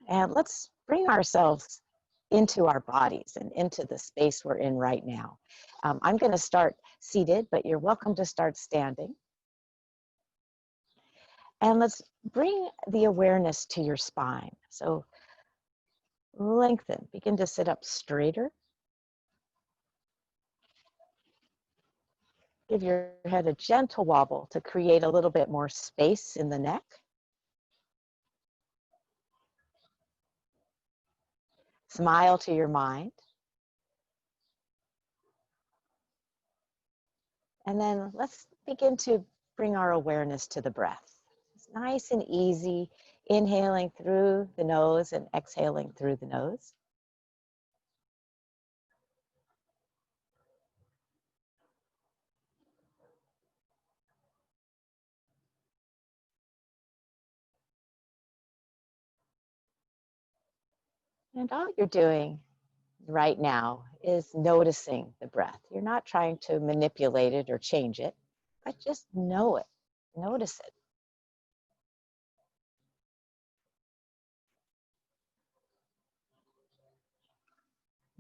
And let's bring ourselves into our bodies and into the space we're in right now. I'm going to start seated, but you're welcome to start standing. And let's bring the awareness to your spine. So lengthen, begin to sit up straighter. Give your head a gentle wobble to create a little bit more space in the neck. Smile to your mind. And then let's begin to bring our awareness to the breath. It's nice and easy, inhaling through the nose and exhaling through the nose. And all you're doing right now is noticing the breath. You're not trying to manipulate it or change it, but just know it, notice it.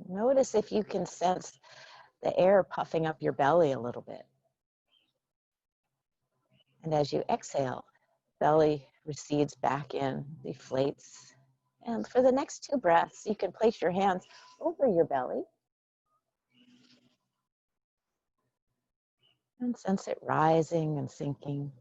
Notice if you can sense the air puffing up your belly a little bit. And as you exhale, belly recedes back in, deflates. And for the next 2 breaths, you can place your hands over your belly and sense it rising and sinking.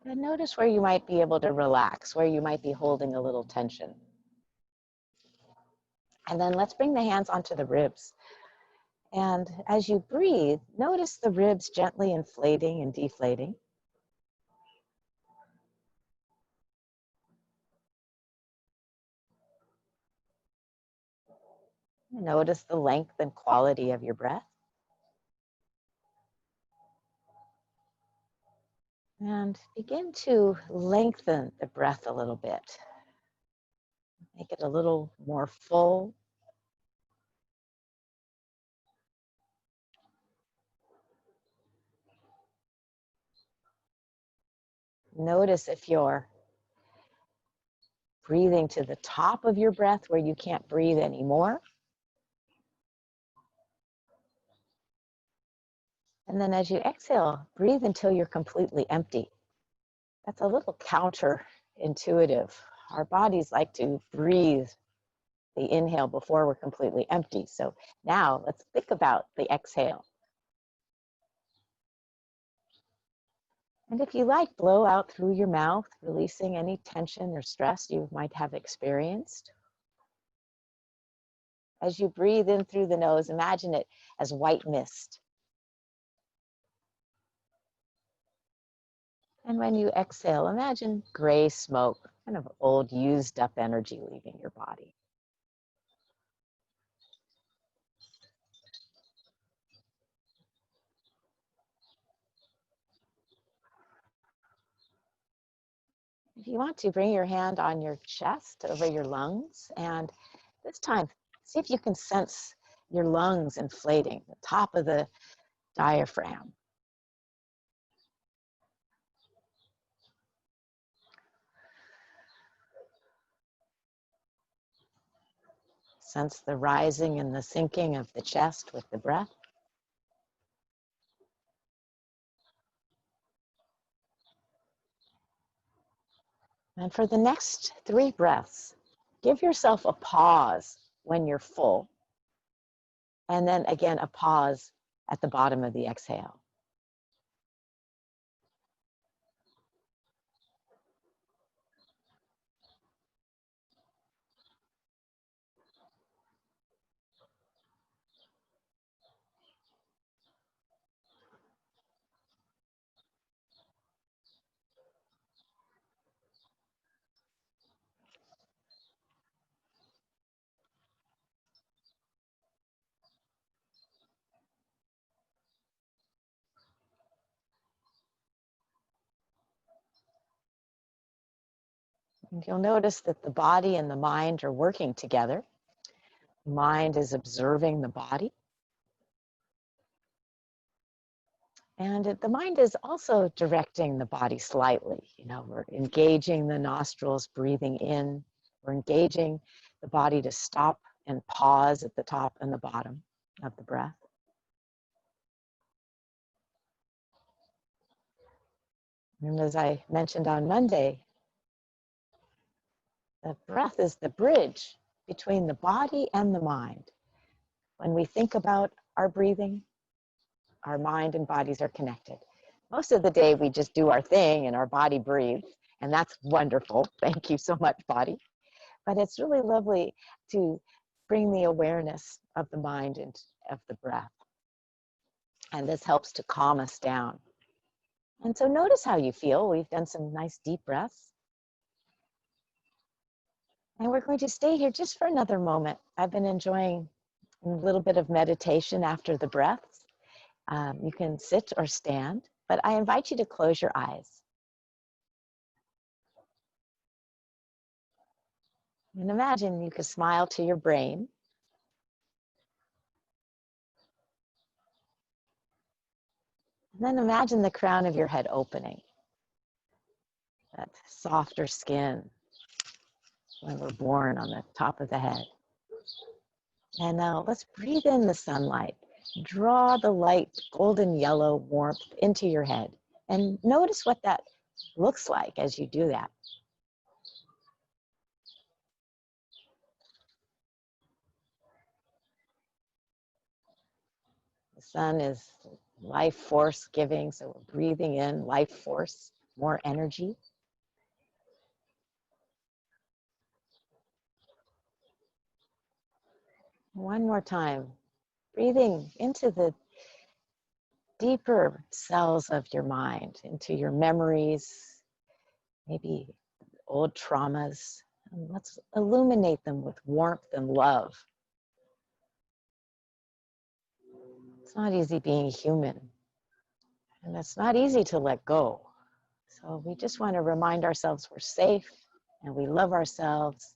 And notice where you might be able to relax, where you might be holding a little tension. And then let's bring the hands onto the ribs. And as you breathe, notice the ribs gently inflating and deflating. Notice the length and quality of your breath. And begin to lengthen the breath a little bit. Make it a little more full. Notice if you're breathing to the top of your breath where you can't breathe anymore. And then as you exhale, breathe until you're completely empty. That's a little counterintuitive. Our bodies like to breathe the inhale before we're completely empty. So now let's think about the exhale. And if you like, blow out through your mouth, releasing any tension or stress you might have experienced. As you breathe in through the nose, imagine it as white mist. And when you exhale, imagine gray smoke, kind of old, used up energy leaving your body. If you want to, bring your hand on your chest over your lungs, and this time, see if you can sense your lungs inflating, the top of the diaphragm. Sense the rising and the sinking of the chest with the breath. And for the next 3 breaths, give yourself a pause when you're full. And then again, a pause at the bottom of the exhale. And you'll notice that the body and the mind are working together. Mind is observing the body, And the mind is also directing the body slightly. You know, we're engaging the nostrils, breathing in. We're engaging the body to stop and pause at the top and the bottom of the breath. And as I mentioned on Monday, the breath is the bridge between the body and the mind. When we think about our breathing, our mind and bodies are connected. Most of the day, we just do our thing and our body breathes, and that's wonderful. Thank you so much, body. But it's really lovely to bring the awareness of the mind and of the breath. And this helps to calm us down. And so notice how you feel. We've done some nice deep breaths. And we're going to stay here just for another moment. I've been enjoying a little bit of meditation after the breaths. You can sit or stand, but I invite you to close your eyes. And imagine you could smile to your brain. And then imagine the crown of your head opening. That softer skin when we're born on the top of the head. And now let's breathe in the sunlight. Draw the light golden yellow warmth into your head. And notice what that looks like as you do that. The sun is life force giving, so we're breathing in life force, more energy. One more time, breathing into the deeper cells of your mind, into your memories, maybe old traumas. And let's illuminate them with warmth and love. It's not easy being human, and it's not easy to let go. So we just want to remind ourselves we're safe and we love ourselves.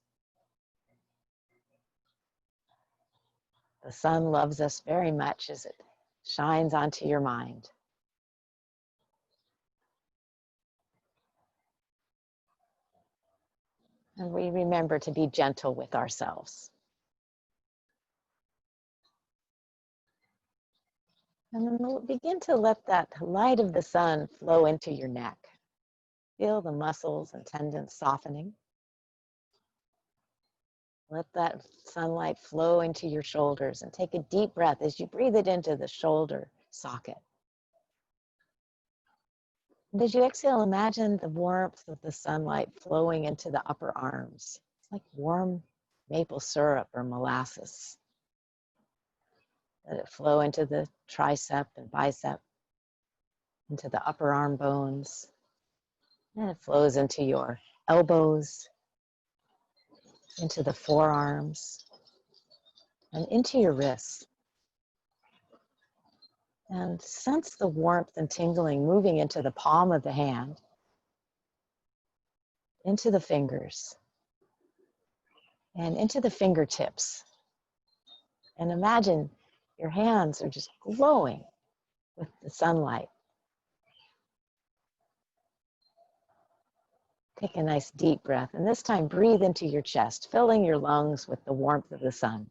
The sun loves us very much as it shines onto your mind. And we remember to be gentle with ourselves. And then we'll begin to let that light of the sun flow into your neck. Feel the muscles and tendons softening. Let that sunlight flow into your shoulders and take a deep breath as you breathe it into the shoulder socket. And as you exhale, imagine the warmth of the sunlight flowing into the upper arms. It's like warm maple syrup or molasses. Let it flow into the tricep and bicep, into the upper arm bones. And it flows into your elbows, into the forearms, and into your wrists. And sense the warmth and tingling moving into the palm of the hand, into the fingers, and into the fingertips. And imagine your hands are just glowing with the sunlight. Take a nice deep breath, and this time breathe into your chest, filling your lungs with the warmth of the sun.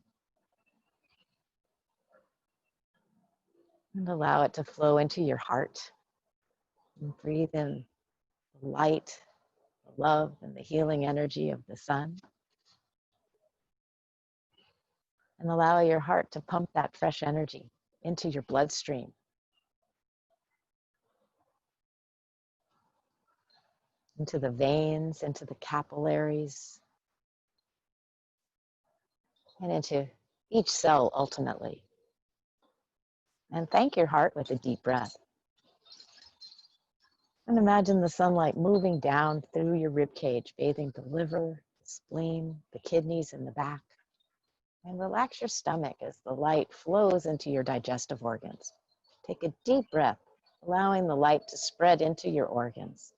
And allow it to flow into your heart. And breathe in the light, the love, and the healing energy of the sun. And allow your heart to pump that fresh energy into your bloodstream. Into the veins, into the capillaries, and into each cell ultimately. And thank your heart with a deep breath. And imagine the sunlight moving down through your rib cage, bathing the liver, the spleen, the kidneys, and the back. And relax your stomach as the light flows into your digestive organs. Take a deep breath, allowing the light to spread into your organs.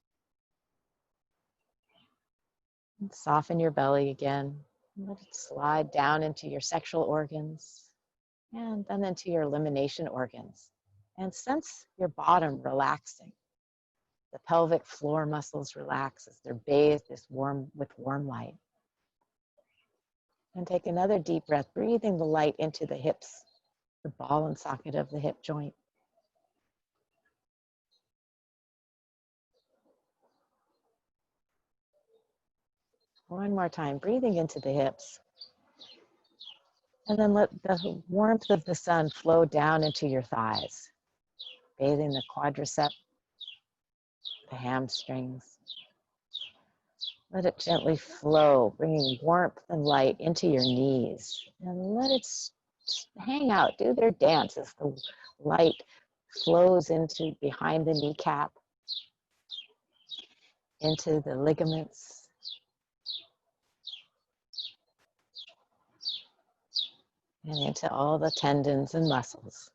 And soften your belly again. Let it slide down into your sexual organs and then into your elimination organs. And sense your bottom relaxing. The pelvic floor muscles relax as they're bathed with warm light. And take another deep breath, breathing the light into the hips, the ball and socket of the hip joint. One more time, breathing into the hips. And then let the warmth of the sun flow down into your thighs, bathing the quadricep, the hamstrings. Let it gently flow, bringing warmth and light into your knees. And let it hang out, do their dance as the light flows into behind the kneecap, into the ligaments, and into all the tendons and muscles.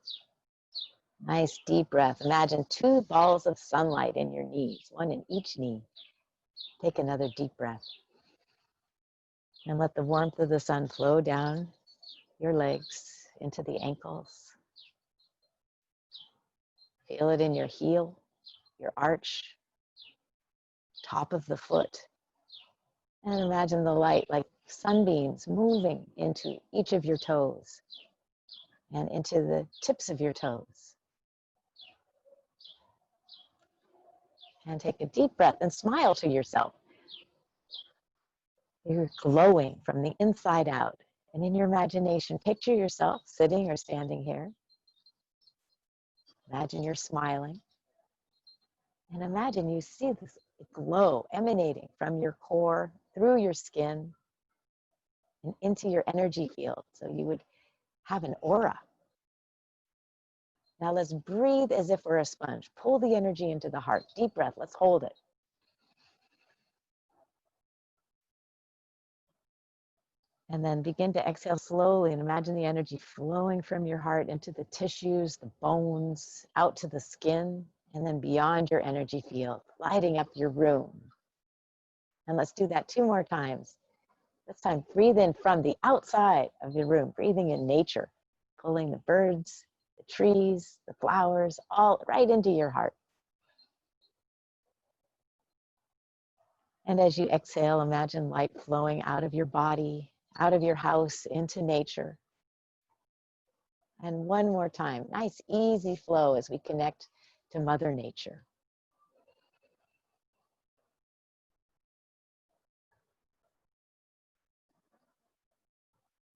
Nice deep breath. Imagine 2 balls of sunlight in your knees, 1 in each knee. Take another deep breath. And let the warmth of the sun flow down your legs into the ankles. Feel it in your heel, your arch, top of the foot. And imagine the light like sunbeams moving into each of your toes and into the tips of your toes. And take a deep breath and smile to yourself. You're glowing from the inside out. And in your imagination, picture yourself sitting or standing here. Imagine you're smiling. And imagine you see this glow emanating from your core, through your skin, and into your energy field. So you would have an aura. Now let's breathe as if we're a sponge. Pull the energy into the heart. Deep breath. Let's hold it. And then begin to exhale slowly and imagine the energy flowing from your heart into the tissues, the bones, out to the skin, and then beyond your energy field, lighting up your room. And let's do that 2 more times. This time, breathe in from the outside of your room, breathing in nature, pulling the birds, the trees, the flowers, all right into your heart. And as you exhale, imagine light flowing out of your body, out of your house, into nature. And one more time, nice easy flow as we connect to Mother Nature.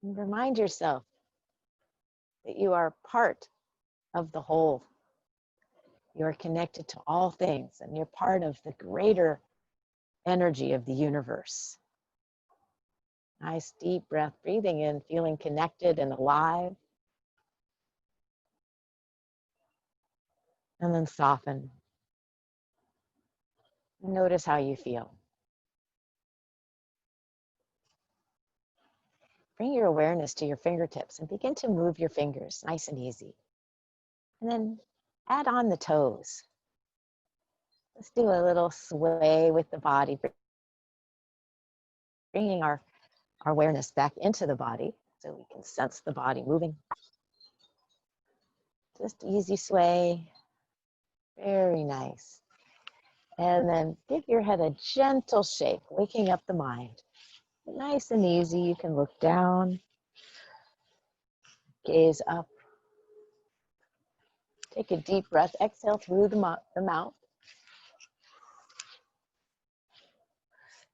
And remind yourself that you are part of the whole. You are connected to all things, and you're part of the greater energy of the universe. Nice deep breath, breathing in, feeling connected and alive. And then soften. And notice how you feel. Bring your awareness to your fingertips and begin to move your fingers nice and easy. And then add on the toes. Let's do a little sway with the body, bringing our awareness back into the body so we can sense the body moving. Just easy sway. Very nice. And then give your head a gentle shake, waking up the mind. Nice and easy. You can look down, gaze up. Take a deep breath. Exhale through the mouth.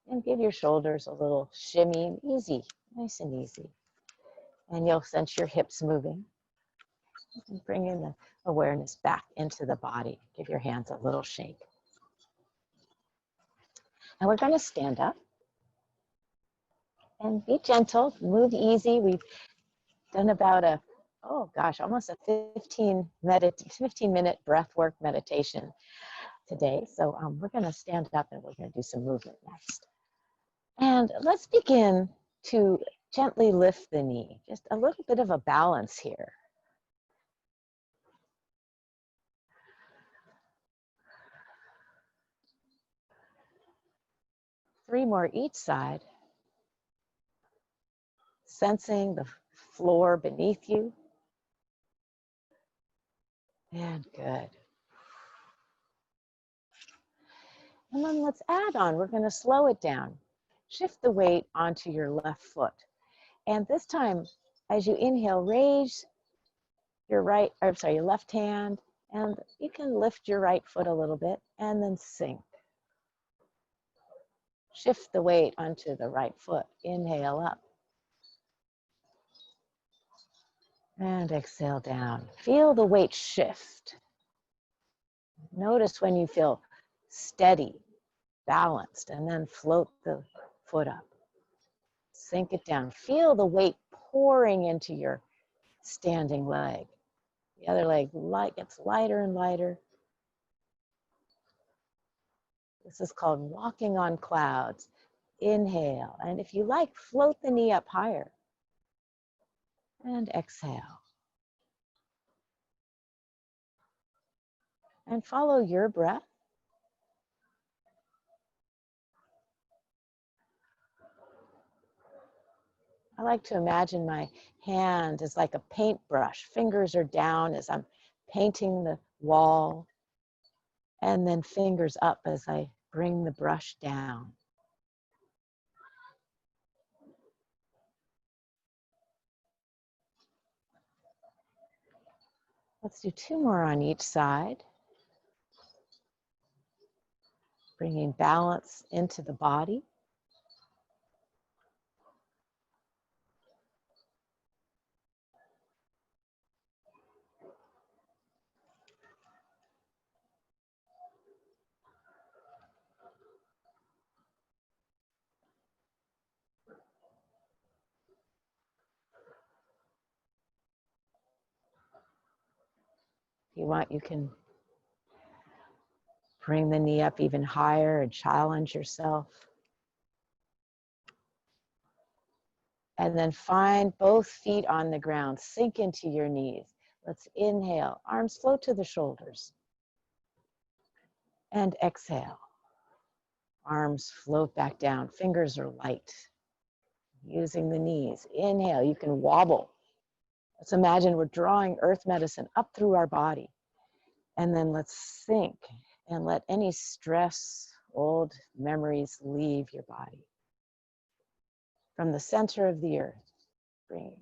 And give your shoulders a little shimmy. Easy. Nice and easy. And you'll sense your hips moving. And bring in the awareness back into the body. Give your hands a little shake. And we're going to stand up. And be gentle. Move easy. We've done about almost a 15-minute breath work meditation today. So we're going to stand up and we're going to do some movement next. And let's begin to gently lift the knee. Just a little bit of a balance here. Three more each side. Sensing the floor beneath you. And good. And then let's add on. We're going to slow it down. Shift the weight onto your left foot. And this time, as you inhale, raise your your left hand, and you can lift your right foot a little bit and then sink. Shift the weight onto the right foot. Inhale up. And exhale down. Feel the weight shift. Notice when you feel steady, balanced, and then float the foot up. Sink it down. Feel the weight pouring into your standing leg. The other leg gets lighter and lighter. This is called walking on clouds. Inhale, and if you like, float the knee up higher. And exhale. And follow your breath. I like to imagine my hand is like a paintbrush. Fingers are down as I'm painting the wall, and then fingers up as I bring the brush down. Let's do 2 more on each side. Bringing balance into the body. If you want, you can bring the knee up even higher and challenge yourself. And then find both feet on the ground. Sink into your knees. Let's inhale. Arms float to the shoulders. And exhale. Arms float back down. Fingers are light. Using the knees. Inhale. You can wobble. Let's imagine we're drawing earth medicine up through our body. And then let's sink and let any stress, old memories leave your body. From the center of the earth, bring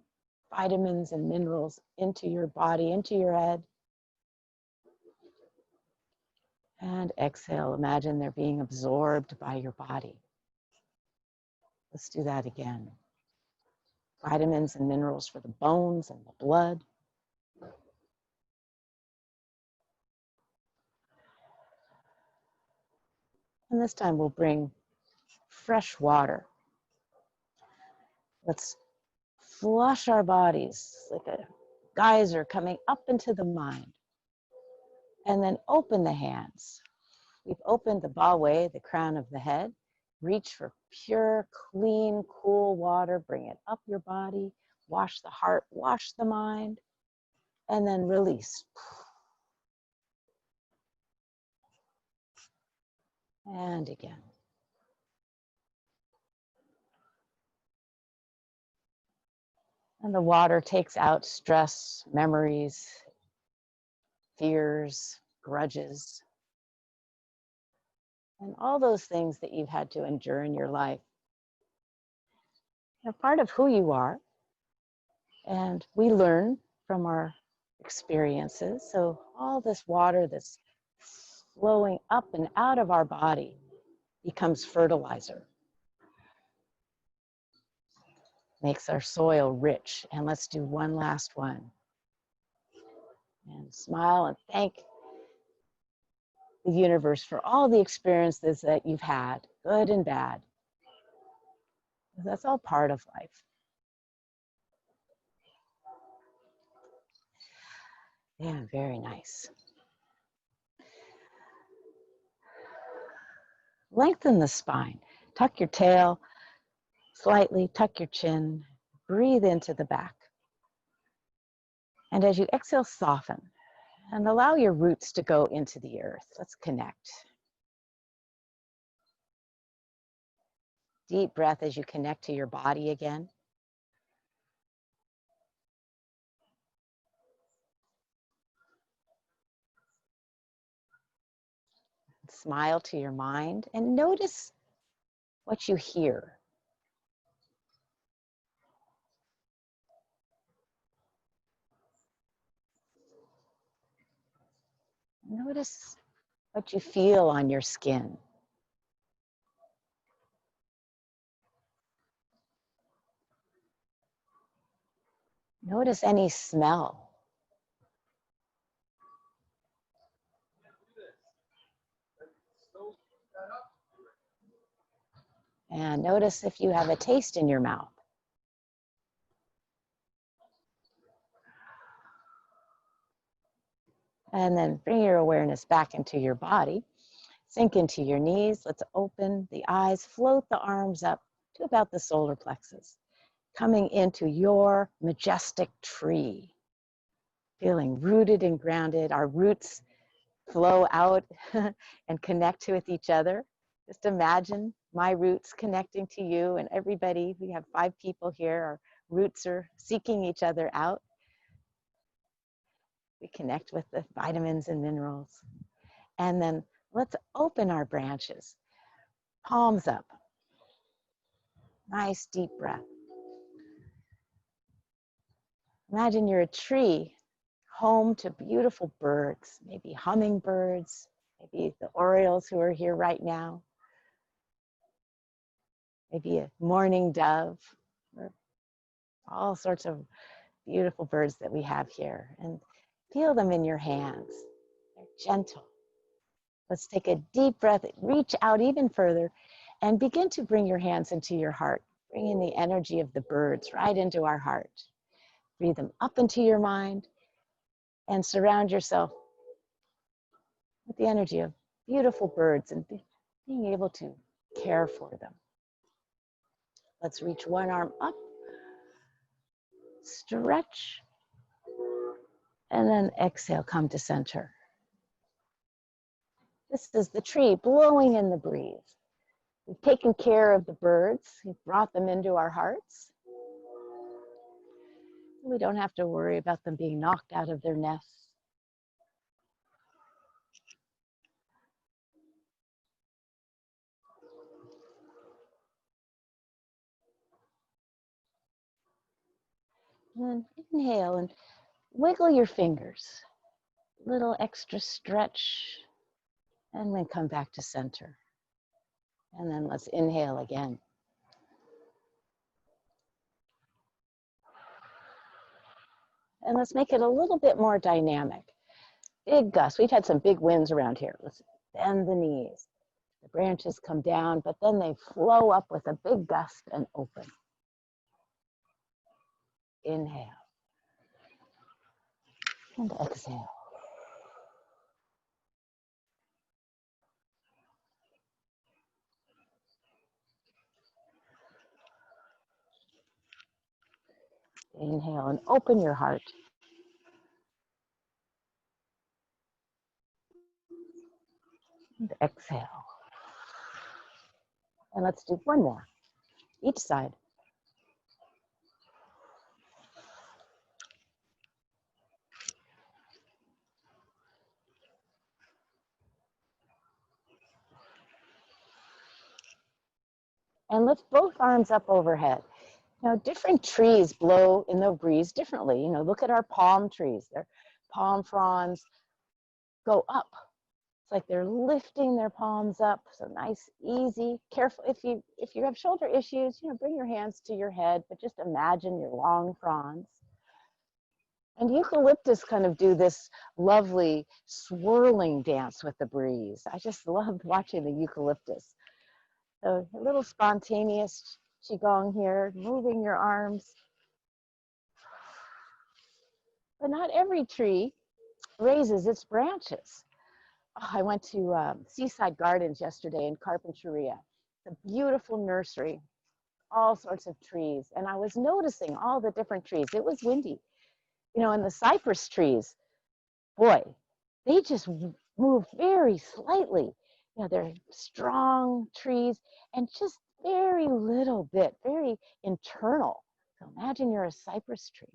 vitamins and minerals into your body, into your head. And exhale, imagine they're being absorbed by your body. Let's do that again. Vitamins and minerals for the bones and the blood. And this time we'll bring fresh water. Let's flush our bodies like a geyser coming up into the mind. And then open the hands. We've opened the bawe, the crown of the head. Reach for pure, clean, cool water. Bring it up your body. Wash the heart, wash the mind. And then release. And again. And the water takes out stress, memories, fears, grudges, and all those things that you've had to endure in your life. They're part of who you are. And we learn from our experiences. So all this water that's flowing up and out of our body becomes fertilizer. Makes our soil rich. And let's do one last one. And smile and thank the universe for all the experiences that you've had, good and bad. That's all part of life. Yeah, very nice. Lengthen the spine. Tuck your tail slightly, tuck your chin, breathe into the back. And as you exhale, soften and allow your roots to go into the earth. Let's connect. Deep breath as you connect to your body again. smile to your mind and notice what you hear. Notice what you feel on your skin. Notice any smell. And notice if you have a taste in your mouth. And then bring your awareness back into your body. Sink into your knees. Let's open the eyes. Float the arms up to about the solar plexus. Coming into your majestic tree. Feeling rooted and grounded. Our roots flow out and connect with each other. Just imagine my roots connecting to you and everybody. We have 5 people here. Our roots are seeking each other out. We connect with the vitamins and minerals. And then let's open our branches. Palms up. Nice deep breath. Imagine you're a tree, home to beautiful birds, maybe hummingbirds, maybe the orioles who are here right now, maybe a mourning dove, or all sorts of beautiful birds that we have here. And feel them in your hands. They're gentle. Let's take a deep breath, reach out even further, and begin to bring your hands into your heart. Bring in the energy of the birds right into our heart. Breathe them up into your mind and surround yourself with the energy of beautiful birds and being able to care for them. Let's reach one arm up, stretch, and then exhale, come to center. This is the tree blowing in the breeze. We've taken care of the birds. We've brought them into our hearts. We don't have to worry about them being knocked out of their nests. And then inhale and wiggle your fingers. Little extra stretch. And then come back to center. And then let's inhale again. And let's make it a little bit more dynamic. Big gusts. We've had some big winds around here. Let's bend the knees. The branches come down, but then they flow up with a big gust and open. Inhale. And exhale. Inhale and open your heart. And exhale. And let's do one more, each side. And lift both arms up overhead. Now, different trees blow in the breeze differently. Look at our palm trees. Their palm fronds go up. It's like they're lifting their palms up. So nice, easy, careful. If you have shoulder issues, bring your hands to your head, but just imagine your long fronds. And eucalyptus kind of do this lovely swirling dance with the breeze. I just loved watching the eucalyptus. So a little spontaneous Qigong here, moving your arms. But not every tree raises its branches. Oh, I went to Seaside Gardens yesterday in Carpinteria. It's a beautiful nursery, all sorts of trees. And I was noticing all the different trees. It was windy. And the cypress trees, boy, they just move very slightly. They're strong trees and just very little bit, very internal. So imagine you're a cypress tree.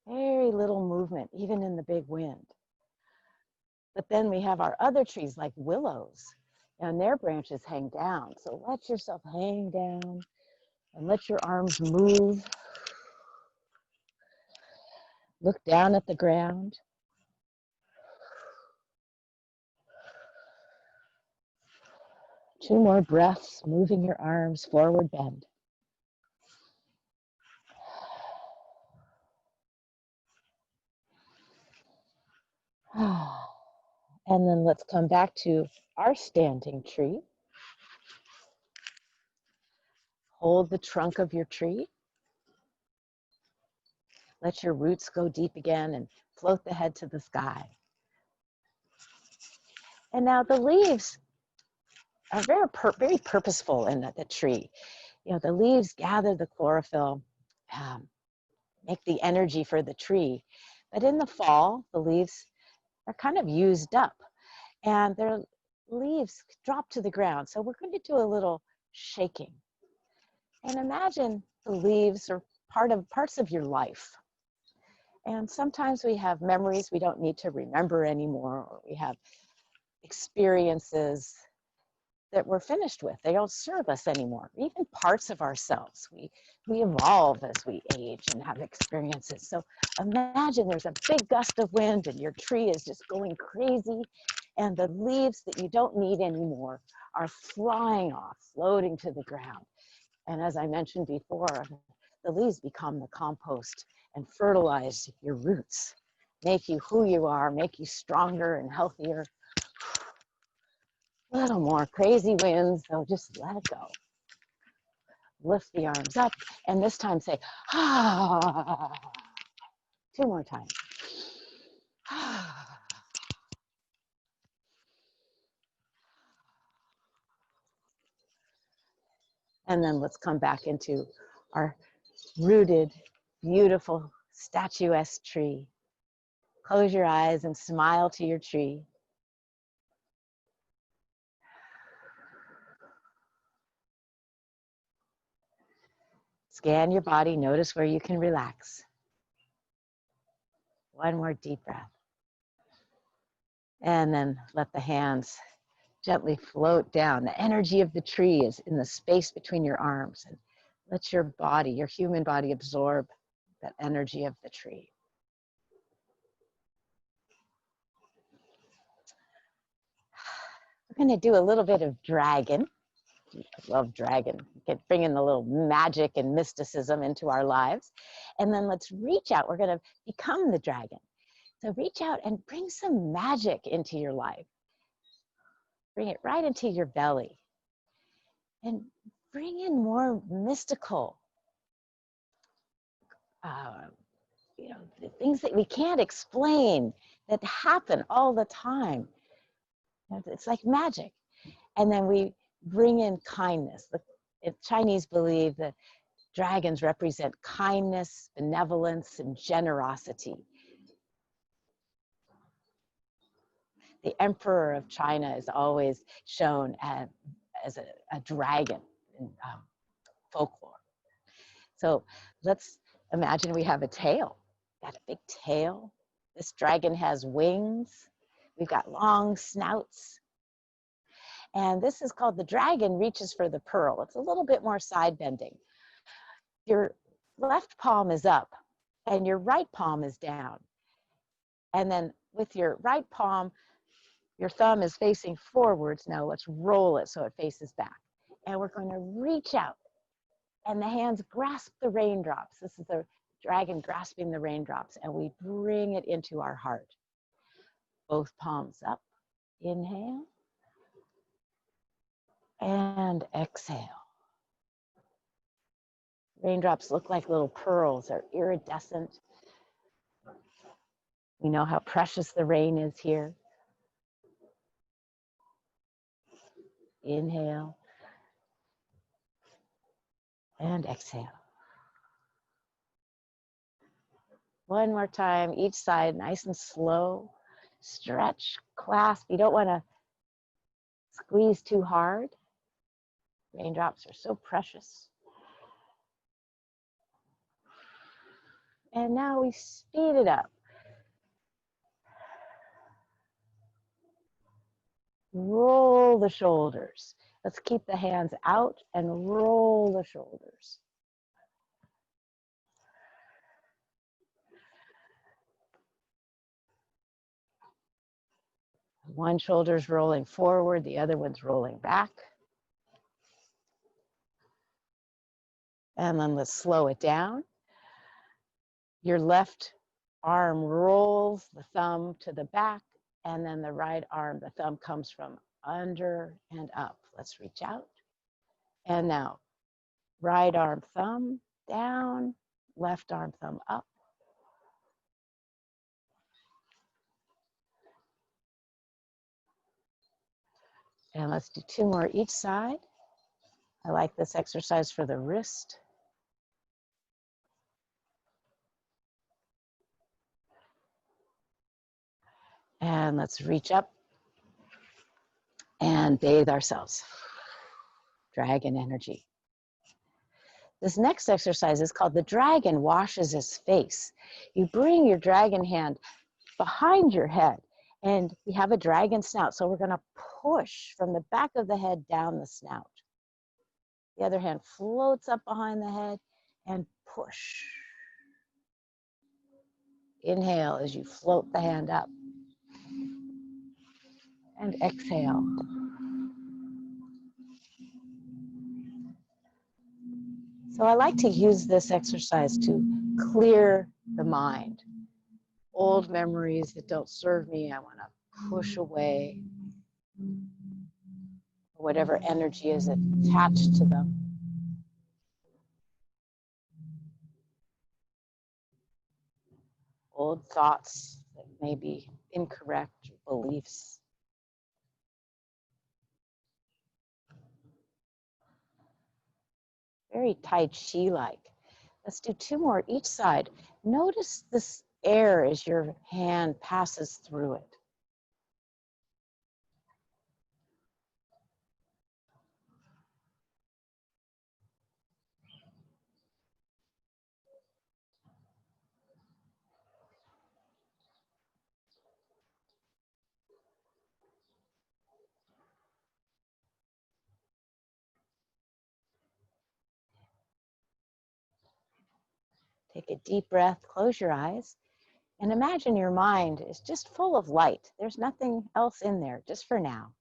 Very little movement, even in the big wind. But then we have our other trees like willows, and their branches hang down. So let yourself hang down and let your arms move. Look down at the ground. Two more breaths, moving your arms, forward bend. And then let's come back to our standing tree. Hold the trunk of your tree. Let your roots go deep again and float the head to the sky. And now the leaves are very purposeful in the tree. You know, the leaves gather the chlorophyll, make the energy for the tree. But in the fall, the leaves are kind of used up and their leaves drop to the ground. So we're going to do a little shaking. And imagine the leaves are parts of your life. And sometimes we have memories we don't need to remember anymore, or we have experiences that we're finished with. They don't serve us anymore. Even parts of ourselves. We evolve as we age and have experiences. So imagine there's a big gust of wind and your tree is just going crazy and the leaves that you don't need anymore are flying off, floating to the ground. And as I mentioned before, the leaves become the compost and fertilize your roots, make you who you are, make you stronger and healthier. A little more crazy winds, so just let it go. Lift the arms up, and this time say, ah. 2 more times. Ah. And then let's come back into our rooted, beautiful, statuesque tree. Close your eyes and smile to your tree. Scan your body, notice where you can relax. One more deep breath. And then let the hands gently float down. The energy of the tree is in the space between your arms. And let your body, your human body, absorb that energy of the tree. We're going to do a little bit of dragon. I love dragon. Bring in a little magic and mysticism into our lives. And then let's reach out. We're going to become the dragon. So reach out and bring some magic into your life. Bring it right into your belly. And bring in more mystical, the things that we can't explain that happen all the time. It's like magic. And then we bring in kindness. The Chinese believe that dragons represent kindness, benevolence, and generosity. The emperor of China is always shown as a dragon in folklore. So let's imagine we have a tail. Got a big tail. This dragon has wings. We've got long snouts. And this is called the dragon reaches for the pearl. It's a little bit more side bending. Your left palm is up and your right palm is down. And then with your right palm, your thumb is facing forwards. Now let's roll it so it faces back. And we're going to reach out and the hands grasp the raindrops. This is the dragon grasping the raindrops, and we bring it into our heart. Both palms up. Inhale. And exhale. Raindrops look like little pearls. They're iridescent. We know how precious the rain is here. Inhale. And exhale. One more time, each side, nice and slow. Stretch, clasp. You don't want to squeeze too hard. Raindrops are so precious. And now we speed it up. Roll the shoulders. Let's keep the hands out and roll the shoulders. One shoulder's rolling forward, the other one's rolling back. And then let's slow it down. Your left arm rolls the thumb to the back, and then the right arm, the thumb comes from under and up. Let's reach out. And now, right arm thumb down, left arm thumb up. And let's do 2 more each side. I like this exercise for the wrist. And let's reach up and bathe ourselves. Dragon energy. This next exercise is called the dragon washes his face. You bring your dragon hand behind your head, and we have a dragon snout, so we're going to push from the back of the head down the snout. The other hand floats up behind the head and push. Inhale as you float the hand up. And exhale. So I like to use this exercise to clear the mind. Old memories that don't serve me, I want to push away. Whatever energy is attached to them. Old thoughts that may be incorrect beliefs. Very Tai Chi-like. Let's do 2 more each side. Notice this air as your hand passes through it. Take a deep breath, close your eyes, and imagine your mind is just full of light. There's nothing else in there, just for now.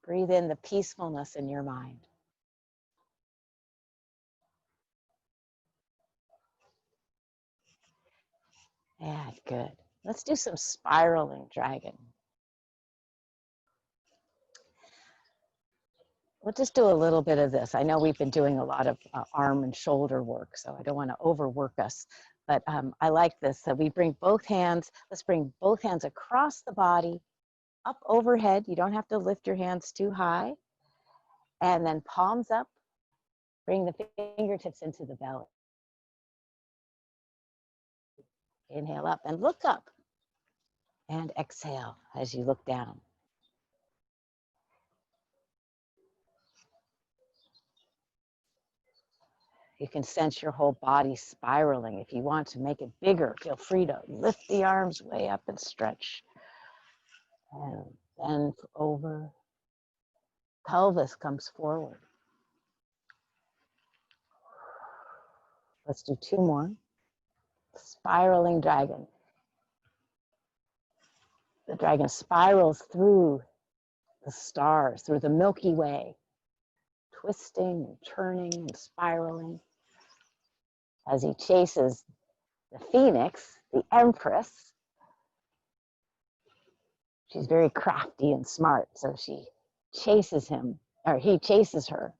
Breathe in the peacefulness in your mind. Yeah, good. Let's do some spiraling dragon. We'll just do a little bit of this. I know we've been doing a lot of arm and shoulder work, so I don't want to overwork us. But I like this. So we bring both hands. Let's bring both hands across the body, up overhead. You don't have to lift your hands too high. And then palms up. Bring the fingertips into the belly. Inhale up and look up. And exhale as you look down. You can sense your whole body spiraling. If you want to make it bigger, feel free to lift the arms way up and stretch. And bend over. Pelvis comes forward. Let's do 2 more. Spiraling dragon. The dragon spirals through the stars, through the Milky Way, twisting and turning and spiraling as he chases the phoenix, the empress. She's very crafty and smart, so she chases him, or he chases her.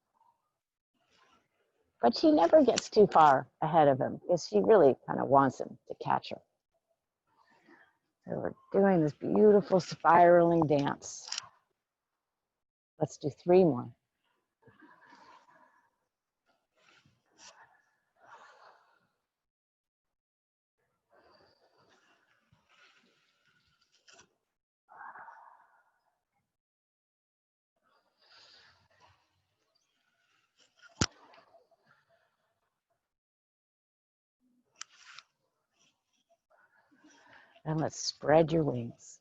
But she never gets too far ahead of him because she really kind of wants him to catch her. So we're doing this beautiful spiraling dance. Let's do 3 more. And let's spread your wings.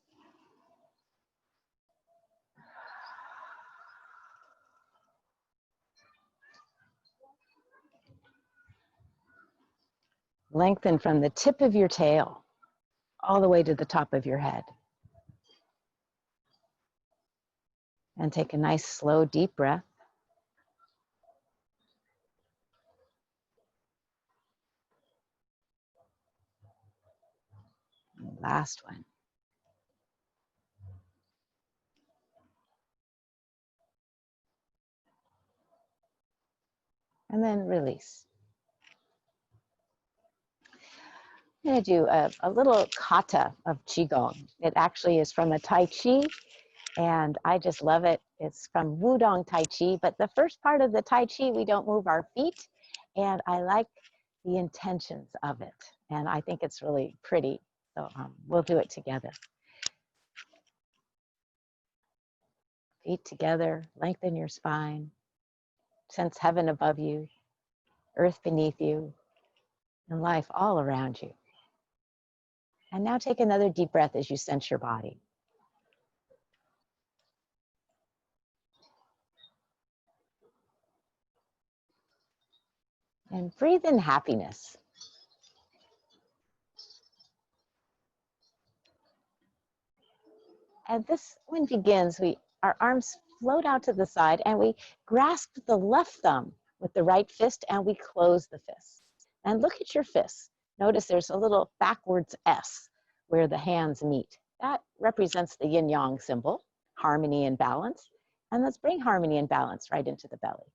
Lengthen from the tip of your tail all the way to the top of your head. And take a nice, slow, deep breath. And last one. And then release. I'm going to do a little kata of Qigong. It actually is from a Tai Chi, and I just love it. It's from Wudong Tai Chi, but the first part of the Tai Chi, we don't move our feet, and I like the intentions of it, and I think it's really pretty, so we'll do it together. Feet together, lengthen your spine, sense heaven above you, earth beneath you, and life all around you. And now take another deep breath as you sense your body. And breathe in happiness. And this one begins, our arms float out to the side and we grasp the left thumb with the right fist and we close the fist. And look at your fists. Notice there's a little backwards S where the hands meet. That represents the yin-yang symbol, harmony and balance. And let's bring harmony and balance right into the belly.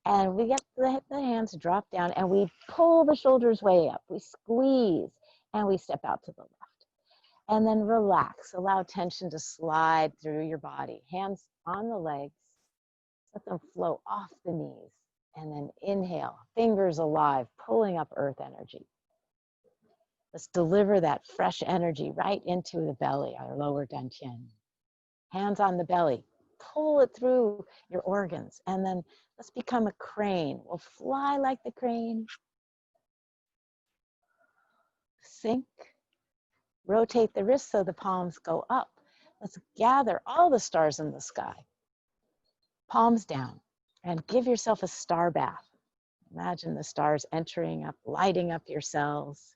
And we get the hands drop down and we pull the shoulders way up. We squeeze and we step out to the left. And then relax, allow tension to slide through your body. Hands on the legs, let them flow off the knees. And then inhale, fingers alive, pulling up earth energy. Let's deliver that fresh energy right into the belly, our lower dantian. Hands on the belly, pull it through your organs. And then let's become a crane. We'll fly like the crane. Sink. Rotate the wrists so the palms go up. Let's gather all the stars in the sky. Palms down and give yourself a star bath. Imagine the stars entering up, lighting up your cells.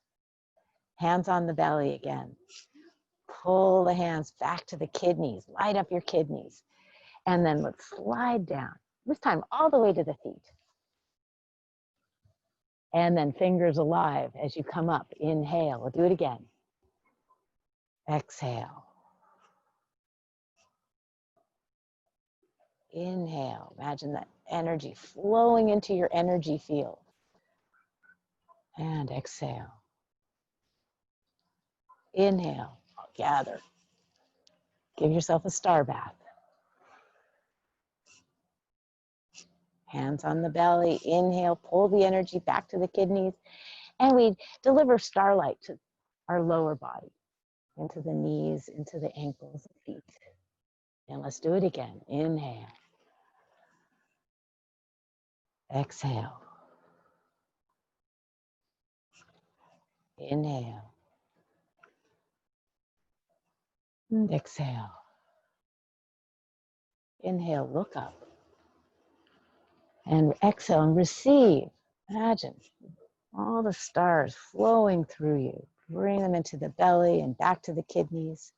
Hands on the belly again. Pull the hands back to the kidneys, light up your kidneys. And then let's slide down, this time all the way to the feet. And then fingers alive as you come up. Inhale, we'll do it again. Exhale. Inhale. Imagine that energy flowing into your energy field. And exhale. Inhale. Gather. Give yourself a star bath. Hands on the belly. Inhale. Pull the energy back to the kidneys. And we deliver starlight to our lower body. Into the knees, into the ankles and feet. And let's do it again. Inhale. Exhale. Inhale. And exhale. Inhale, look up. And exhale and receive. Imagine all the stars flowing through you. Bring them into the belly and back to the kidneys.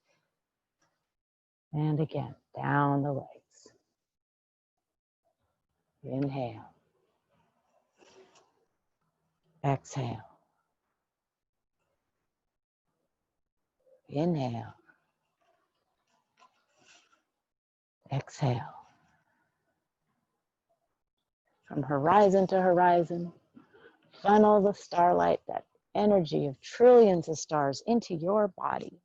And again, down the legs. Inhale. Exhale. Inhale. Exhale. From horizon to horizon, funnel the starlight, that energy of trillions of stars into your body.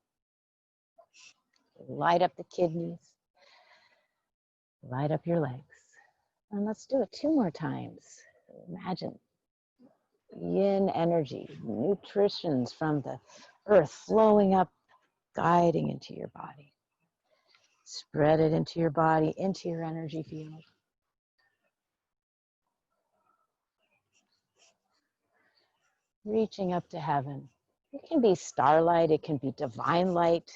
Light up the kidneys. Light up your legs. And let's do it 2 more times. Imagine yin energy, nutritions from the earth flowing up, guiding into your body. Spread it into your body, into your energy field. Reaching up to heaven, It can be starlight, it can be divine light,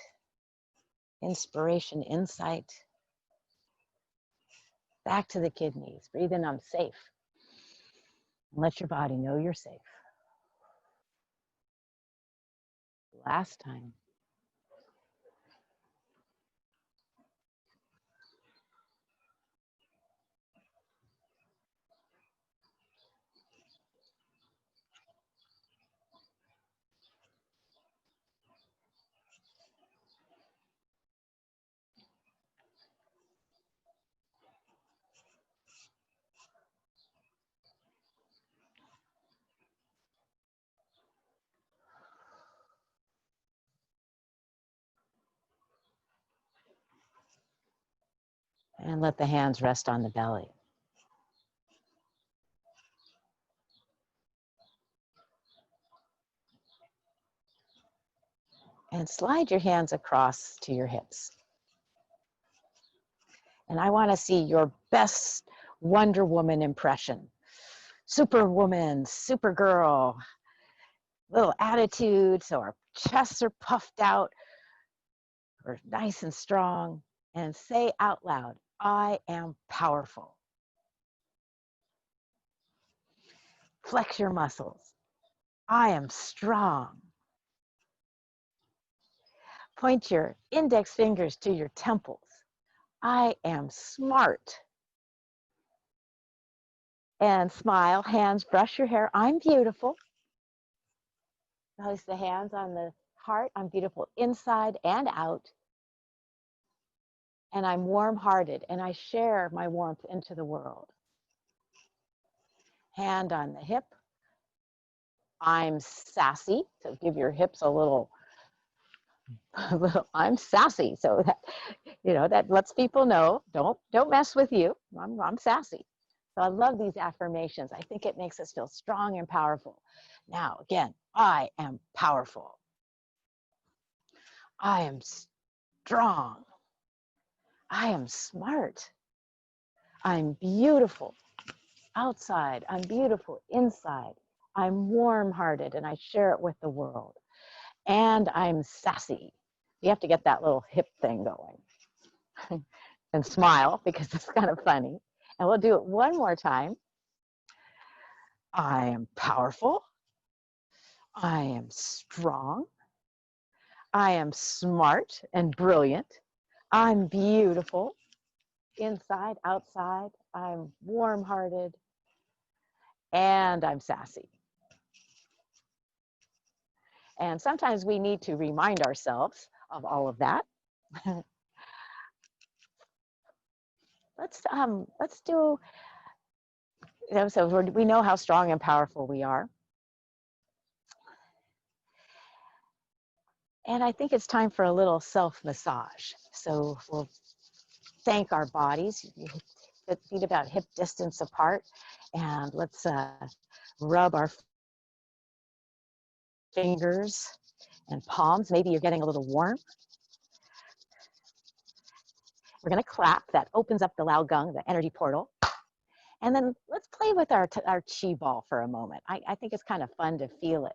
inspiration, insight. Back to the kidneys. Breathe in, I'm safe. And let your body know you're safe. Last time. And let the hands rest on the belly. And slide your hands across to your hips. And I want to see your best Wonder Woman impression. Superwoman, Supergirl, little attitude, so our chests are puffed out. We're nice and strong. And say out loud, I am powerful. Flex your muscles. I am strong. Point your index fingers to your temples. I am smart. And smile, hands, brush your hair. I'm beautiful. Notice the hands on the heart. I'm beautiful inside and out. And I'm warm-hearted, and I share my warmth into the world. Hand on the hip. I'm sassy. So give your hips a little I'm sassy. So that, that lets people know, don't mess with you. I'm sassy. So I love these affirmations. I think it makes us feel strong and powerful. Now, again, I am powerful. I am strong. I am smart. I'm beautiful outside. I'm beautiful inside. I'm warm-hearted and I share it with the world. And I'm sassy. You have to get that little hip thing going. And smile because it's kind of funny. And we'll do it one more time. I am powerful. I am strong. I am smart and brilliant. I'm beautiful. Inside, outside. I'm warm-hearted. And I'm sassy. And sometimes we need to remind ourselves of all of that. Let's do, so we know how strong and powerful we are. And I think it's time for a little self-massage. So we'll thank our bodies, feet about hip distance apart, and let's rub our fingers and palms. Maybe you're getting a little warm. We're going to clap. That opens up the Lao Gung, the energy portal. And then let's play with our Qi ball for a moment. I think it's kind of fun to feel it.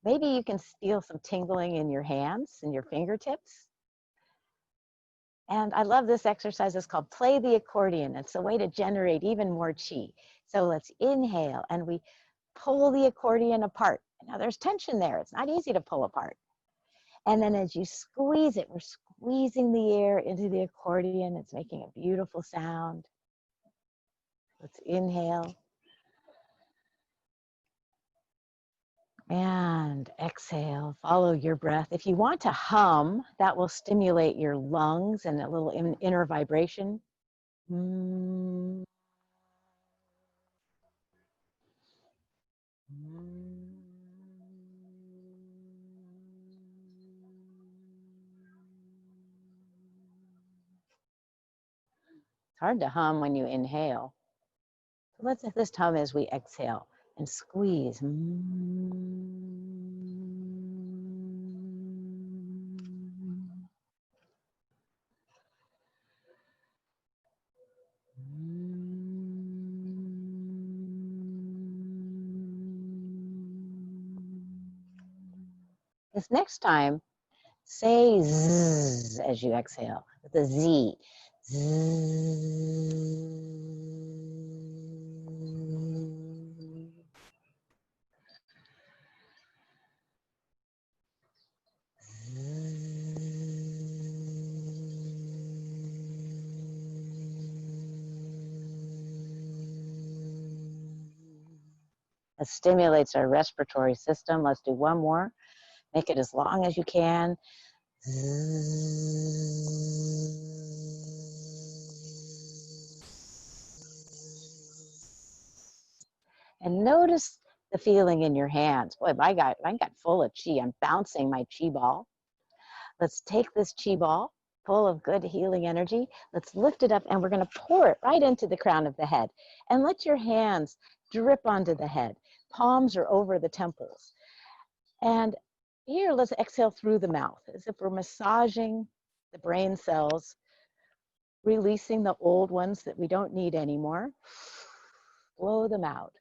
Maybe you can feel some tingling in your hands and your fingertips. And I love this exercise. It's called Play the Accordion. It's a way to generate even more Qi. So let's inhale and we pull the accordion apart. Now there's tension there. It's not easy to pull apart. And then as you squeeze it, we're squeezing the air into the accordion. It's making a beautiful sound. Let's inhale. And exhale, follow your breath. If you want to hum, that will stimulate your lungs and a little inner vibration. It's hard to hum when you inhale. So let's just hum as we exhale and squeeze. This next time, say zzz as you exhale with a Z. It stimulates our respiratory system. Let's do one more. Make it as long as you can. And notice the feeling in your hands. Boy, I got full of chi. I'm bouncing my chi ball. Let's take this chi ball full of good healing energy. Let's lift it up and we're going to pour it right into the crown of the head. And let your hands drip onto the head. Palms are over the temples. And here, let's exhale through the mouth as if we're massaging the brain cells, releasing the old ones that we don't need anymore. Blow them out.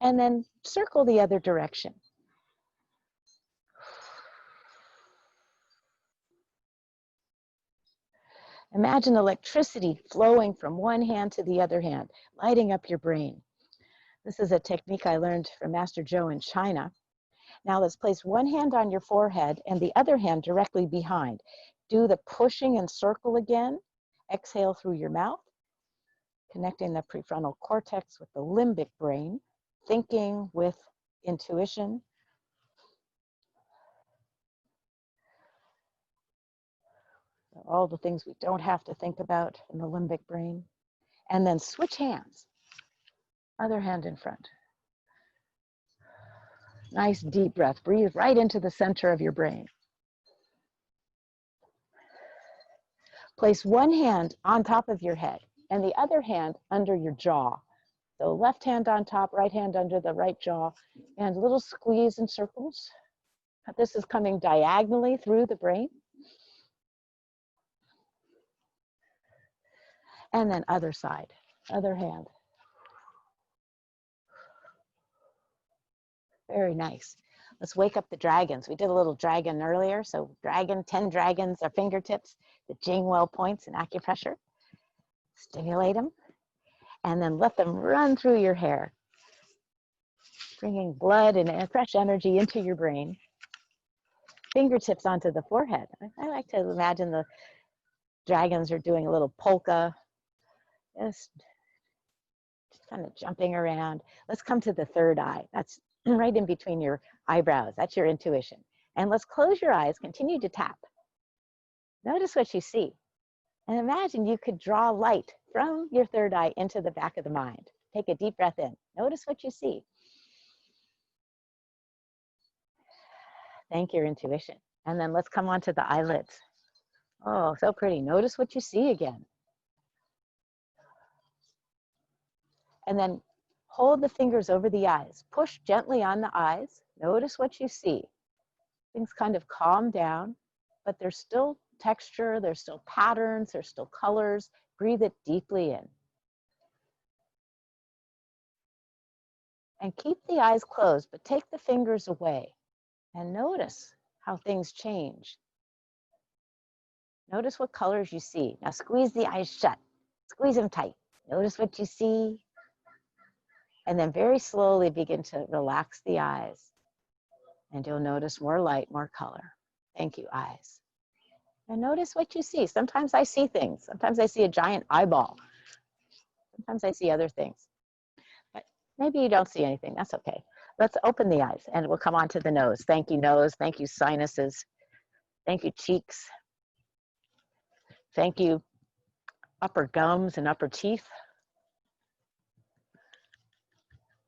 And then circle the other direction. Imagine electricity flowing from one hand to the other hand, lighting up your brain. This is a technique I learned from Master Joe in China. Now let's place one hand on your forehead and the other hand directly behind. Do the pushing and circle again. Exhale through your mouth, connecting the prefrontal cortex with the limbic brain, thinking with intuition. All the things we don't have to think about in the limbic brain. And then switch hands. Other hand in front. Nice deep breath. Breathe right into the center of your brain. Place one hand on top of your head and the other hand under your jaw. So left hand on top, right hand under the right jaw, and a little squeeze in circles. This is coming diagonally through the brain. And then other side, other hand. Very nice. Let's wake up the dragons. We did a little dragon earlier. So dragon, 10 dragons are fingertips, the Jingwell points in acupressure. Stimulate them. And then let them run through your hair, bringing blood and fresh energy into your brain. Fingertips onto the forehead. I like to imagine the dragons are doing a little polka, just kind of jumping around. Let's come to the third eye. That's right in between your eyebrows. That's your intuition. And let's close your eyes, continue to tap. Notice what you see. And imagine you could draw light from your third eye into the back of the mind. Take a deep breath in. Notice what you see. Thank your intuition. And then let's come on to the eyelids. Oh, so pretty. Notice what you see again. And then hold the fingers over the eyes. Push gently on the eyes. Notice what you see. Things kind of calm down, but there's still texture, there's still patterns, there's still colors. Breathe it deeply in. And keep the eyes closed, but take the fingers away and notice how things change. Notice what colors you see. Now squeeze the eyes shut. Squeeze them tight. Notice what you see. And then very slowly begin to relax the eyes. And you'll notice more light, more color. Thank you, eyes. And notice what you see. Sometimes I see things. Sometimes I see a giant eyeball. Sometimes I see other things. But maybe you don't see anything. That's okay. Let's open the eyes and we'll come on to the nose. Thank you, nose. Thank you, sinuses. Thank you, cheeks. Thank you, upper gums and upper teeth.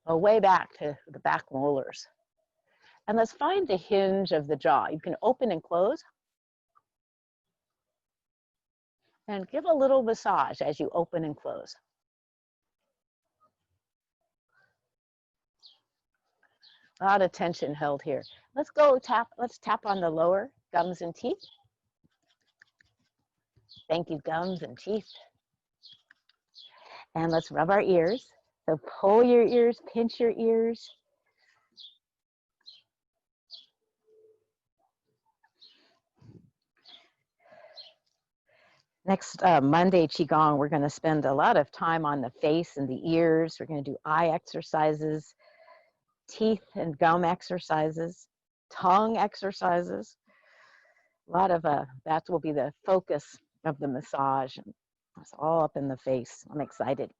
Go way back to the back molars. And let's find the hinge of the jaw. You can open and close. And give a little massage as you open and close. A lot of tension held here. Let's tap on the lower gums and teeth. Thank you, gums and teeth. And let's rub our ears. So pull your ears, pinch your ears. Next Monday Qigong, we're going to spend a lot of time on the face and the ears. We're going to do eye exercises, teeth and gum exercises, tongue exercises. A lot of that will be the focus of the massage. It's all up in the face. I'm excited.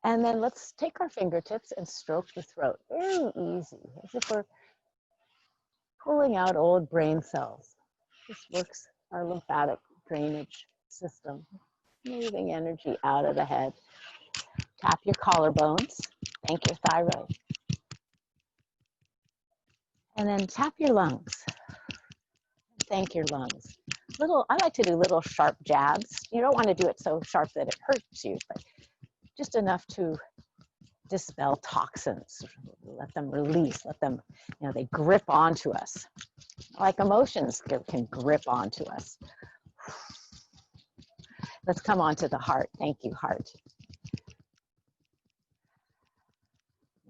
And then let's take our fingertips and stroke the throat. Very easy, as if we're pulling out old brain cells. This works our lymphatic drainage system, moving energy out of the head. Tap your collarbones. Thank your thyroid. And then tap your lungs. Thank your lungs. I like to do little sharp jabs. You don't want to do it so sharp that it hurts you, but just enough to dispel toxins. Let them release, let them, they grip onto us. Like emotions can grip onto us. Let's come on to the heart. Thank you, heart.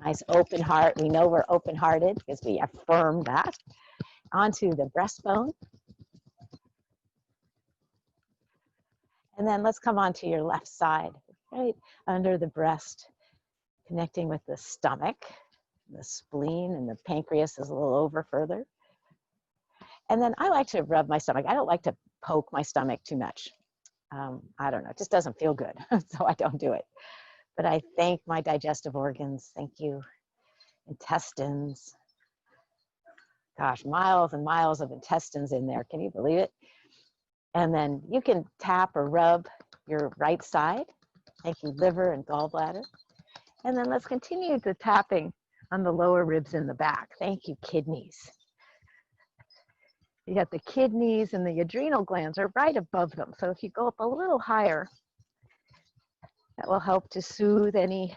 Nice open heart. We know we're open-hearted because we affirm that. Onto the breastbone. And then let's come on to your left side, right under the breast, connecting with the stomach, the spleen, and the pancreas is a little over further. And then I like to rub my stomach. I don't like to poke my stomach too much. I don't know, it just doesn't feel good, so I don't do it. But I thank my digestive organs. Thank you, intestines. Gosh, miles and miles of intestines in there. Can you believe it? And then you can tap or rub your right side. Thank you, liver and gallbladder. And then let's continue the tapping on the lower ribs in the back. Thank you, kidneys. You got the kidneys and the adrenal glands are right above them. So if you go up a little higher, that will help to soothe any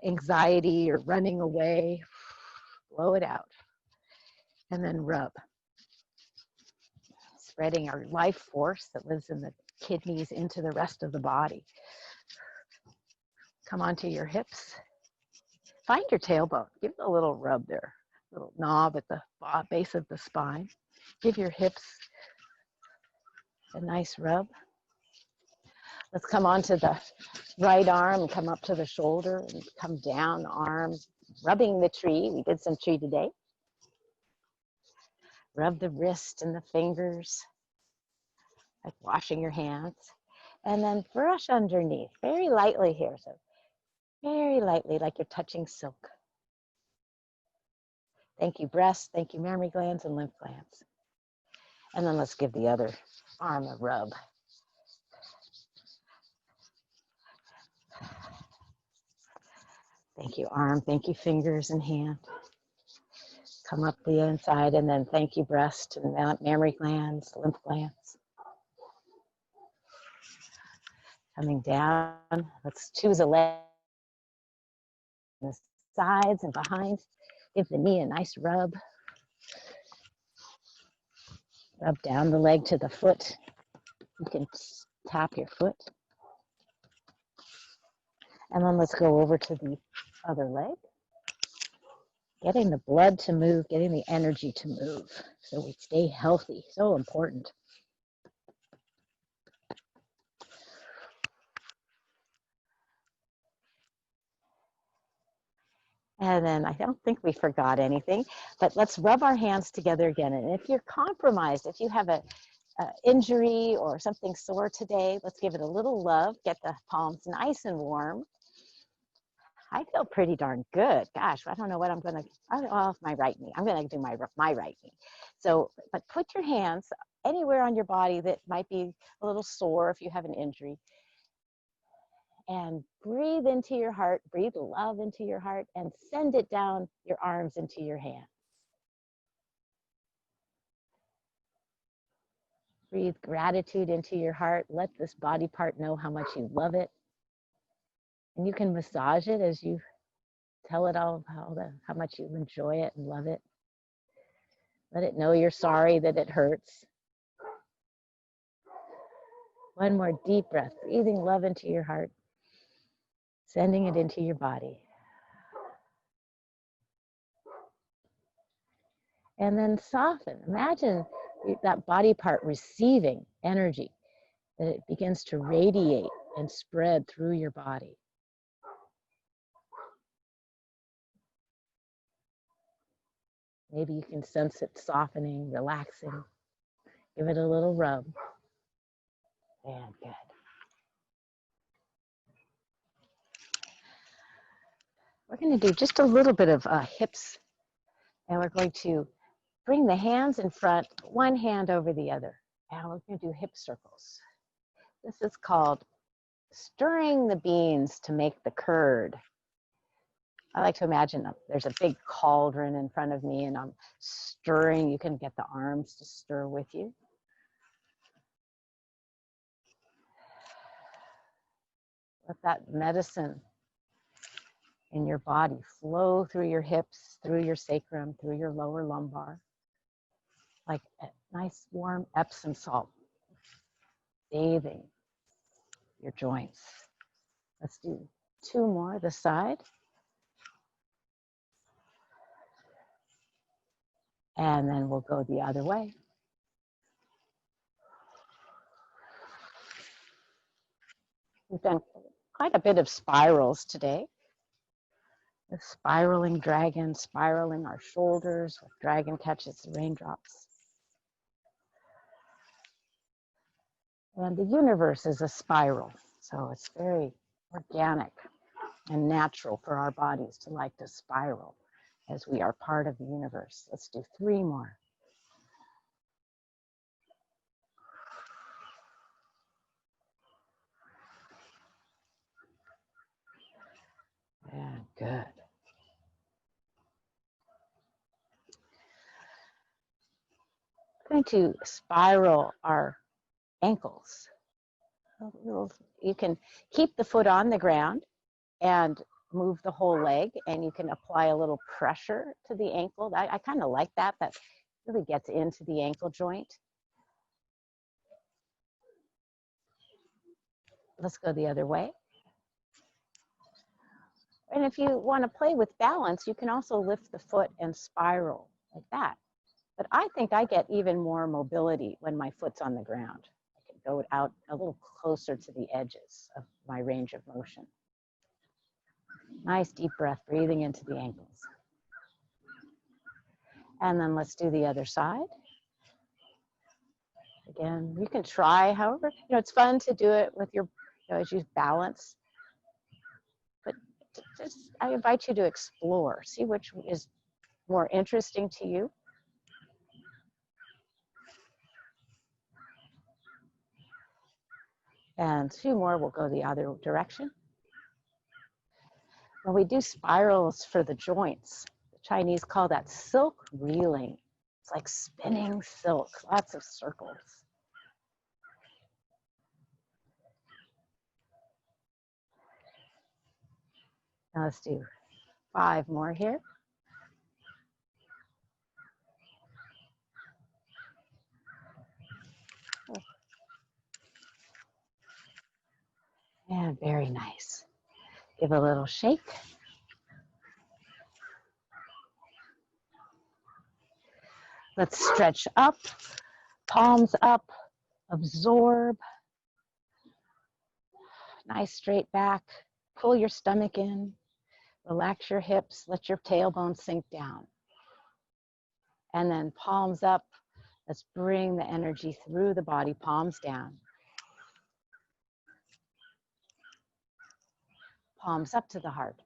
anxiety or running away. Blow it out. And then rub. Spreading our life force that lives in the kidneys into the rest of the body. Come onto your hips. Find your tailbone. Give it a little rub there, a little knob at the base of the spine. Give your hips a nice rub. Let's come onto the right arm and come up to the shoulder and come down the arm, rubbing the tree. We did some tree today. Rub the wrist and the fingers, like washing your hands. And then brush underneath, very lightly here. So very lightly, like you're touching silk. Thank you, breast. Thank you, mammary glands and lymph glands. And then let's give the other arm a rub. Thank you, arm. Thank you, fingers and hand. Come up the inside, and then thank you, breast and mammary glands, lymph glands. Coming down, let's choose a leg. The sides and behind. Give the knee a nice rub. Rub down the leg to the foot. You can tap your foot. And then let's go over to the other leg. Getting the blood to move, getting the energy to move so we stay healthy. So important. And then I don't think we forgot anything, but let's rub our hands together again. And if you're compromised, if you have a injury or something sore today, let's give it a little love. Get the palms nice and warm. I feel pretty darn good. Gosh, I don't know what I'm going to, oh, my right knee. I'm going to do my right knee. So, but put your hands anywhere on your body that might be a little sore if you have an injury. And breathe into your heart, breathe love into your heart, and send it down your arms into your hands. Breathe gratitude into your heart. Let this body part know how much you love it. And you can massage it as you tell it all how much you enjoy it and love it. Let it know you're sorry that it hurts. One more deep breath, breathing love into your heart, sending it into your body. And then soften. Imagine that body part receiving energy, that it begins to radiate and spread through your body. Maybe you can sense it softening, relaxing. Give it a little rub. And good. We're going to do just a little bit of hips, and we're going to bring the hands in front, one hand over the other, and we're going to do hip circles. This is called stirring the beans to make the curd. I like to imagine there's a big cauldron in front of me and I'm stirring. You can get the arms to stir with you. Let that medicine in your body flow through your hips, through your sacrum, through your lower lumbar, like a nice warm Epsom salt, bathing your joints. Let's do 2 more this side. And then we'll go the other way. We've done quite a bit of spirals today. The spiraling dragon, spiraling our shoulders, where dragon catches the raindrops. And the universe is a spiral, so it's very organic and natural for our bodies to like to spiral as we are part of the universe. Let's do 3 more. And good. We're going to spiral our ankles. You can keep the foot on the ground and move the whole leg, and you can apply a little pressure to the ankle. I kind of like that. That really gets into the ankle joint. Let's go the other way. And if you want to play with balance, you can also lift the foot and spiral like that. But I think I get even more mobility when my foot's on the ground. I can go out a little closer to the edges of my range of motion. Nice deep breath, breathing into the ankles. And then let's do the other side. Again, you can try, however, it's fun to do it with your, as you balance. But just, I invite you to explore, see which is more interesting to you. And 2 more, we'll go the other direction. When we do spirals for the joints, the Chinese call that silk reeling. It's like spinning silk, lots of circles. Now let's do 5 more here. And very nice. Give a little shake. Let's stretch up, palms up, absorb. Nice straight back. Pull your stomach in. Relax your hips. Let your tailbone sink down. And then palms up. Let's bring the energy through the body, palms down. Palms up to the heart.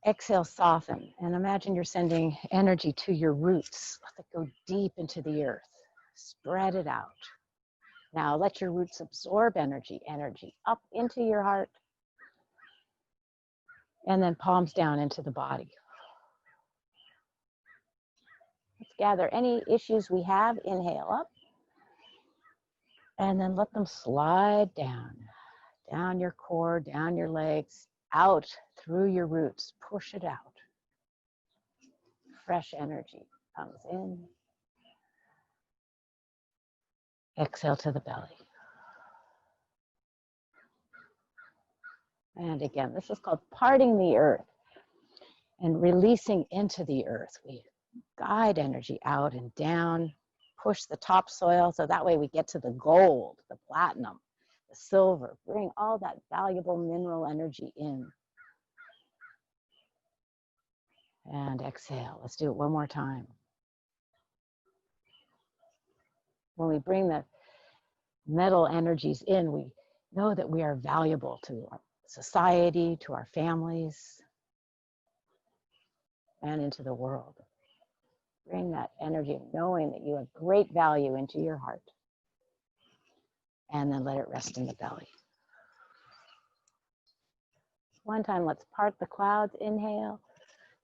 Exhale, soften, and imagine you're sending energy to your roots. Let it go deep into the earth. Spread it out. Now let your roots absorb energy up into your heart, and then palms down into the body. Let's gather any issues we have. Inhale up, and then let them slide down. Down your core, down your legs, out through your roots. Push it out. Fresh energy comes in. Exhale to the belly. And again, this is called parting the earth and releasing into the earth. We guide energy out and down. Push the topsoil so that way we get to the gold, the platinum, the silver. Bring all that valuable mineral energy in. And exhale. Let's do it one more time. When we bring the metal energies in, we know that we are valuable to our society, to our families, and into the world. Bring that energy of knowing that you have great value into your heart. And then let it rest in the belly. One time, let's part the clouds. Inhale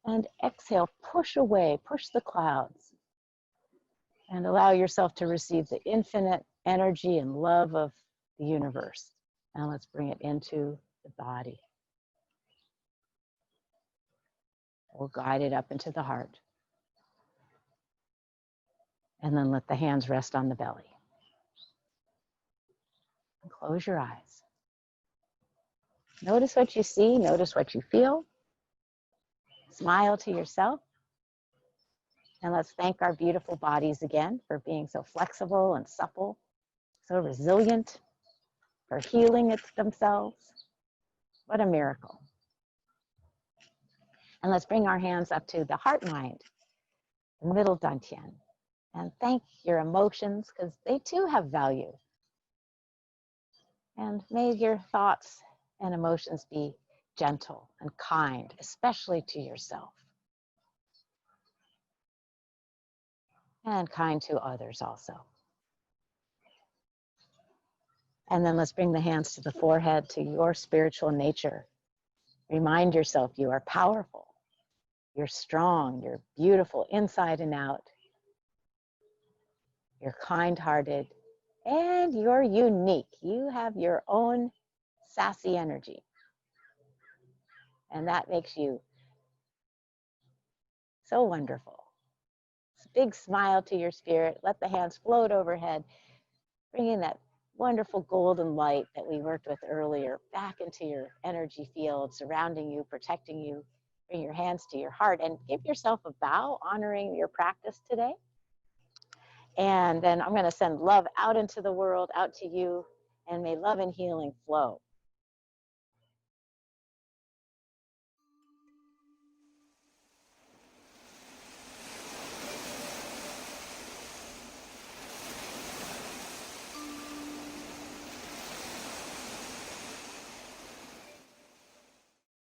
and exhale. Push away, push the clouds. And allow yourself to receive the infinite energy and love of the universe. And let's bring it into the body. We'll guide it up into the heart. And then let the hands rest on the belly. And close your eyes. Notice what you see, notice what you feel. Smile to yourself. And let's thank our beautiful bodies again for being so flexible and supple, so resilient, for healing themselves. What a miracle. And let's bring our hands up to the heart mind, the middle dantian, and thank your emotions because they too have value. And may your thoughts and emotions be gentle and kind, especially to yourself. And kind to others also. And then let's bring the hands to the forehead, to your spiritual nature. Remind yourself you are powerful, you're strong, you're beautiful inside and out. You're kind-hearted, and you're unique. You have your own sassy energy. And that makes you so wonderful. Big smile to your spirit. Let the hands float overhead. Bring in that wonderful golden light that we worked with earlier back into your energy field, surrounding you, protecting you. Bring your hands to your heart and give yourself a bow, honoring your practice today. And then I'm going to send love out into the world, out to you, and may love and healing flow.